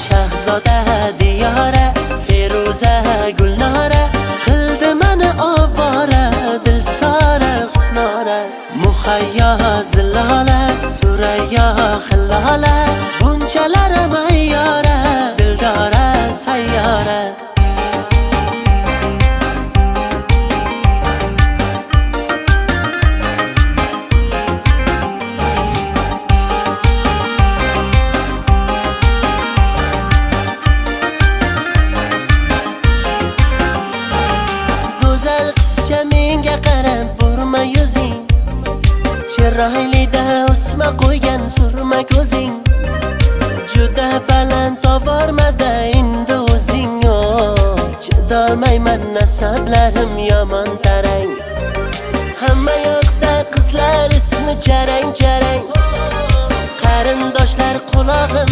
Shahzoda diyora Feruza Gulnora qildi meni ovora Dilsora husnora Muhayyo zillola Surayyo hillola Bunchalar mayyora Dildora sayyora menga qarab burma yuzing Chiroylida o'sma qo'ygan surma ko'zing Juda baland tovormada endi o'zing Chidolmayman nasablarim yomon tarang Hamma yoqda qizlar ismi jarang jarang Qarindoshlar qulog'im